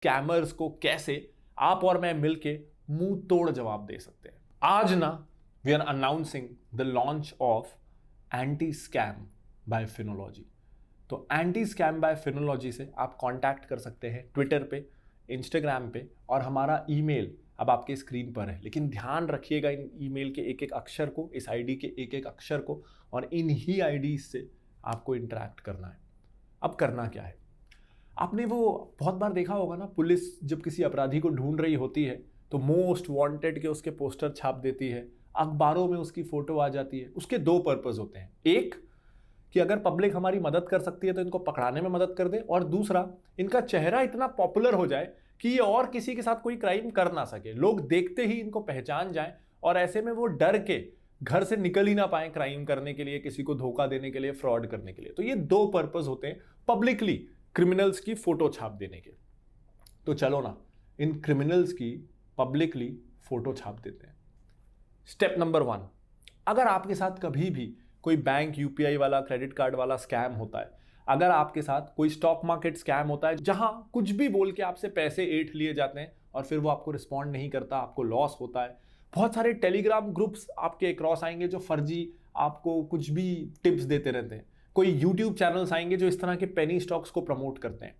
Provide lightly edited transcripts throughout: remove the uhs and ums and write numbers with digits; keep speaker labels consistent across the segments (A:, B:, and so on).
A: Scammers को कैसे आप और मैं मिलके मुंह तोड़ जवाब दे सकते हैं। आज ना we are announcing the launch of anti scam by Finology. तो एंटी स्कैम बाय फिनोलॉजी से आप कांटेक्ट कर सकते हैं ट्विटर पे, इंस्टाग्राम पे, और हमारा ईमेल अब आपके स्क्रीन पर है। लेकिन ध्यान रखिएगा इन ईमेल के एक एक अक्षर को, इस आईडी के एक एक अक्षर को, और इन ही आईडी से आपको इंटरैक्ट करना है। अब करना क्या है, आपने वो बहुत बार देखा होगा ना, पुलिस जब किसी अपराधी को ढूंढ रही होती है तो मोस्ट वांटेड के उसके पोस्टर छाप देती है, अखबारों में उसकी फोटो आ जाती है। उसके दो पर्पस होते हैं, एक कि अगर पब्लिक हमारी मदद कर सकती है तो इनको पकड़ाने में मदद कर दे, और दूसरा इनका चेहरा इतना पॉपुलर हो जाए कि ये और किसी के साथ कोई क्राइम कर ना सके, लोग देखते ही इनको पहचान जाएं और ऐसे में वो डर के घर से निकल ही ना पाए क्राइम करने के लिए, किसी को धोखा देने के लिए, फ्रॉड करने के लिए। तो ये दो पर्पस होते हैं पब्लिकली क्रिमिनल्स की फोटो छाप देने के। तो चलो ना इन क्रिमिनल्स की पब्लिकली फोटो छाप देते हैं। स्टेप नंबर 1, अगर आपके साथ कभी भी कोई बैंक यूपीआई वाला, क्रेडिट कार्ड वाला स्कैम होता है, अगर आपके साथ कोई स्टॉक मार्केट स्कैम होता है जहां कुछ भी बोल के आपसे पैसे ऐंठ लिए जाते हैं और फिर वो आपको रिस्पॉन्ड नहीं करता, आपको लॉस होता है। बहुत सारे टेलीग्राम ग्रुप्स आपके क्रॉस आएंगे जो फर्जी आपको कुछ भी टिप्स देते रहते हैं, कोई यूट्यूब चैनल्स आएंगे जो इस तरह के पेनी स्टॉक्स को प्रमोट करते हैं।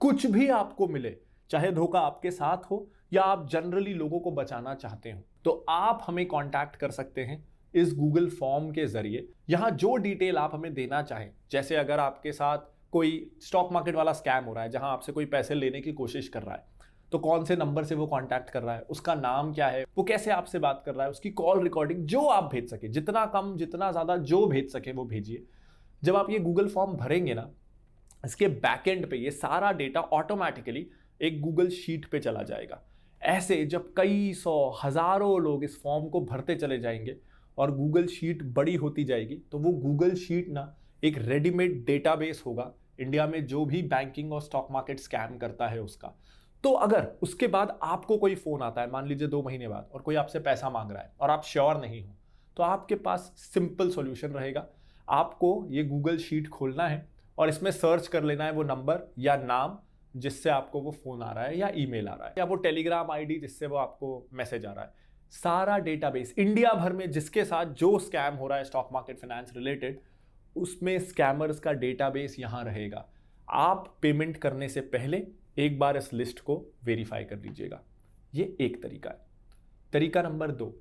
A: कुछ भी आपको मिले, चाहे धोखा आपके साथ हो या आप जनरली लोगों को बचाना चाहते हो, तो आप हमें कांटेक्ट कर सकते हैं इस गूगल फॉर्म के जरिए। यहां जो डिटेल आप हमें देना चाहें, जैसे अगर आपके साथ कोई स्टॉक मार्केट वाला स्कैम हो रहा है जहां आपसे कोई पैसे लेने की कोशिश कर रहा है, तो कौन से नंबर से वो कांटेक्ट कर रहा है, उसका नाम क्या है, वो कैसे आपसे बात कर रहा है, उसकी कॉल रिकॉर्डिंग जो आप भेज सके, जितना कम जितना ज्यादा जो भेज सके वो भेजिए। जब आप ये गूगल फॉर्म भरेंगे ना, इसके बैकएंड पे ये सारा डेटा ऑटोमेटिकली एक गूगल शीट पे चला जाएगा। ऐसे जब कई सौ हजारों लोग इस फॉर्म को भरते चले जाएंगे और गूगल शीट बड़ी होती जाएगी, तो वो गूगल शीट ना एक रेडीमेड डेटाबेस होगा इंडिया में जो भी बैंकिंग और स्टॉक मार्केट स्कैम करता है उसका। तो अगर उसके बाद आपको कोई फोन आता है, मान लीजिए 2 महीने बाद, और कोई आपसे पैसा मांग रहा है और आप श्योर नहीं हो, तो आपके पास सिंपल सॉल्यूशन रहेगा। आपको ये गूगल शीट खोलना है और इसमें सर्च कर लेना है वो नंबर या नाम जिससे आपको वो फोन आ रहा है या ईमेल आ रहा है, या वो टेलीग्राम आईडी जिससे वो आपको मैसेज आ रहा है। सारा डेटाबेस इंडिया भर में जिसके साथ जो स्कैम हो रहा है स्टॉक मार्केट फाइनेंस रिलेटेड, उसमें स्कैमर्स का डेटाबेस यहां रहेगा। आप पेमेंट करने से पहले एक बार इस लिस्ट को वेरीफाई कर लीजिएगा। ये एक तरीका है। तरीका नंबर 2,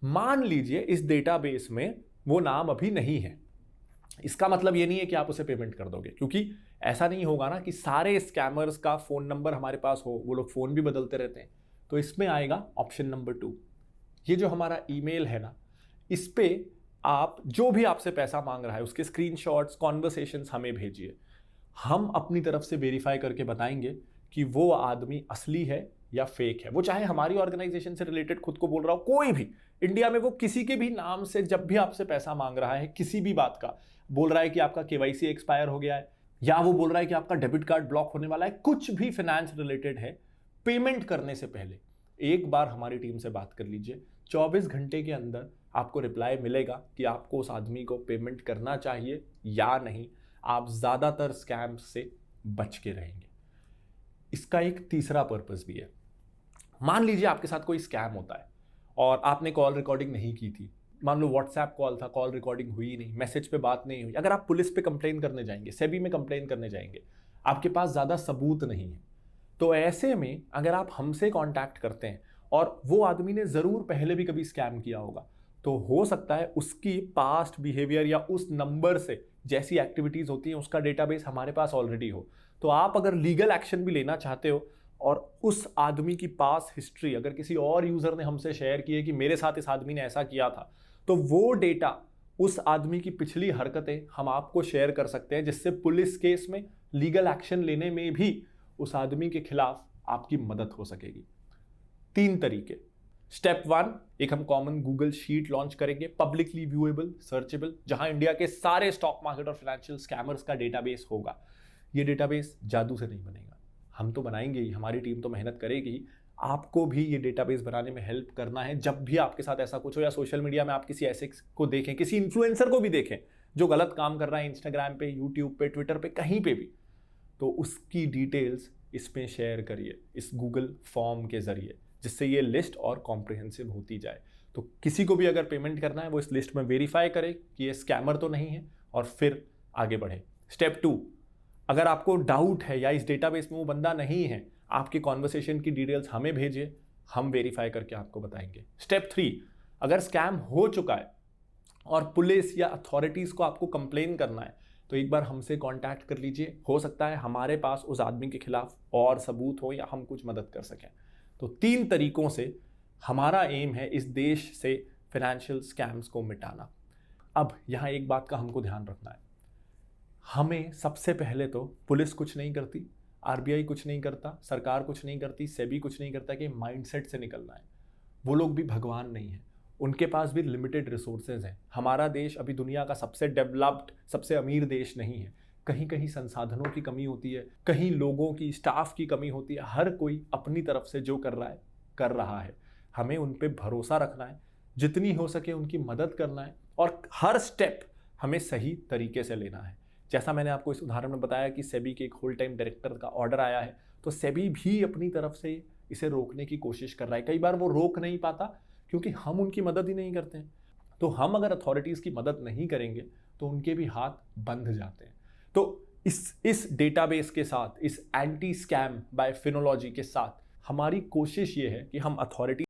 A: मान लीजिए इस डेटाबेस में वो नाम अभी नहीं है। इसका मतलब ये नहीं है कि आप उसे पेमेंट कर दोगे, क्योंकि ऐसा नहीं होगा ना कि सारे स्कैमर्स का फोन नंबर हमारे पास हो, वो लोग फोन भी बदलते रहते हैं। तो इसमें आएगा ऑप्शन नंबर 2, ये जो हमारा ईमेल है ना, इस पे आप जो भी आपसे पैसा मांग रहा है उसके स्क्रीनशॉट्स, कॉन्वर्सेशंस हमें भेजिए। हम अपनी तरफ से वेरीफाई करके बताएंगे कि वो आदमी असली है या फेक है। वो चाहे हमारी ऑर्गेनाइजेशन से रिलेटेड खुद को बोल रहा हो, कोई भी इंडिया में वो किसी के भी नाम से जब भी आपसे पैसा मांग रहा है, किसी भी बात का बोल रहा है कि आपका केवाईसी एक्सपायर हो गया है, या वो बोल रहा है कि आपका डेबिट कार्ड ब्लॉक होने वाला है, कुछ भी फाइनेंस रिलेटेड है, पेमेंट करने से पहले एक बार हमारी टीम से बात कर लीजिए। 24 घंटे के अंदर आपको रिप्लाई मिलेगा कि आपको उस आदमी को पेमेंट करना चाहिए या नहीं। आप ज्यादातर स्कैम से बच के रहेंगे। इसका एक तीसरा पर्पस भी है। मान लीजिए आपके साथ कोई स्कैम होता है और आपने कॉल रिकॉर्डिंग नहीं की थी, मान लो व्हाट्सएप कॉल था, कॉल रिकॉर्डिंग हुई नहीं, मैसेज पे बात नहीं हुई। अगर आप पुलिस पे कंप्लेन करने जाएंगे, सेबी में कंप्लेन करने जाएंगे, आपके पास ज्यादा सबूत नहीं है, तो ऐसे में अगर आप हमसे कांटेक्ट करते हैं और वो आदमी ने जरूर पहले भी कभी स्कैम किया होगा, तो हो सकता है उसकी पास्ट बिहेवियर या उस नंबर से जैसी एक्टिविटीज होती हैं उसका डेटाबेस हमारे पास ऑलरेडी हो। तो आप अगर लीगल एक्शन भी लेना चाहते हो और उस आदमी की पास हिस्ट्री अगर किसी और यूजर ने हमसे शेयर की है कि मेरे साथ इस आदमी ने ऐसा किया था, तो वो डेटा, उस आदमी की पिछली हरकतें हम आपको शेयर कर सकते हैं, जिससे पुलिस केस में लीगल एक्शन लेने में भी उस आदमी के खिलाफ आपकी मदद हो सकेगी। 3 तरीके। स्टेप 1, एक हम कॉमन गूगल शीट लॉन्च करेंगे, पब्लिकली व्यूएबल, सर्चेबल, जहां इंडिया के सारे स्टॉक मार्केट और फाइनेंशियल स्कैमर्स का डेटाबेस होगा। ये डेटाबेस जादू से नहीं बनेगा, हम तो बनाएंगे ही, हमारी टीम तो मेहनत करेगी ही। आपको भी ये डेटाबेस बनाने में हेल्प करना है। जब भी आपके साथ ऐसा कुछ हो या सोशल मीडिया में आप किसी ऐसे को देखें, किसी इन्फ्लुएंसर को भी देखें जो गलत काम कर रहा है, इंस्टाग्राम पे, यूट्यूब पे, ट्विटर पे, कहीं पे भी, तो उसकी डिटेल्स इसमें शेयर करिए इस गूगल फॉर्म के ज़रिए, जिससे ये लिस्ट और कॉम्प्रिहेंसिव होती जाए। तो किसी को भी अगर पेमेंट करना है वो इस लिस्ट में वेरीफाई करे कि ये स्कैमर तो नहीं है और फिर आगे बढ़े। स्टेप 2, अगर आपको डाउट है या इस डेटाबेस में वो बंदा नहीं है, आपकी कॉन्वर्सेशन की डिटेल्स हमें भेजिए, हम वेरीफाई करके आपको बताएंगे। स्टेप 3, अगर स्कैम हो चुका है और पुलिस या अथॉरिटीज़ को आपको कंप्लेन करना है तो एक बार हमसे कांटेक्ट कर लीजिए, हो सकता है हमारे पास उस आदमी के खिलाफ और सबूत हो या हम कुछ मदद कर सकें। तो 3 तरीकों से हमारा एम है इस देश से फाइनेंशियल स्कैम्स को मिटाना। अब यहाँ एक बात का हमको ध्यान रखना है, हमें सबसे पहले तो पुलिस कुछ नहीं करती, आरबीआई कुछ नहीं करता, सरकार कुछ नहीं करती, सेबी कुछ नहीं करता कि माइंडसेट से निकलना है। वो लोग भी भगवान नहीं है, उनके पास भी लिमिटेड रिसोर्सेज हैं। हमारा देश अभी दुनिया का सबसे डेवलप्ड, सबसे अमीर देश नहीं है। कहीं कहीं संसाधनों की कमी होती है, कहीं लोगों की, स्टाफ की कमी होती है। हर कोई अपनी तरफ से जो कर रहा है कर रहा है। हमें उन पे भरोसा रखना है, जितनी हो सके उनकी मदद करना है और हर स्टेप हमें सही तरीके से लेना है। जैसा मैंने आपको इस उदाहरण में बताया कि सेबी के एक होल टाइम डायरेक्टर का ऑर्डर आया है, तो सेबी भी अपनी तरफ से इसे रोकने की कोशिश कर रहा है। कई बार वो रोक नहीं पाता क्योंकि हम उनकी मदद ही नहीं करते हैं। तो हम अगर अथॉरिटीज़ की मदद नहीं करेंगे तो उनके भी हाथ बंध जाते हैं। तो इस डेटाबेस के साथ, इस एंटी स्कैम बाय फिनोलॉजी के साथ हमारी कोशिश ये है कि हम अथॉरिटी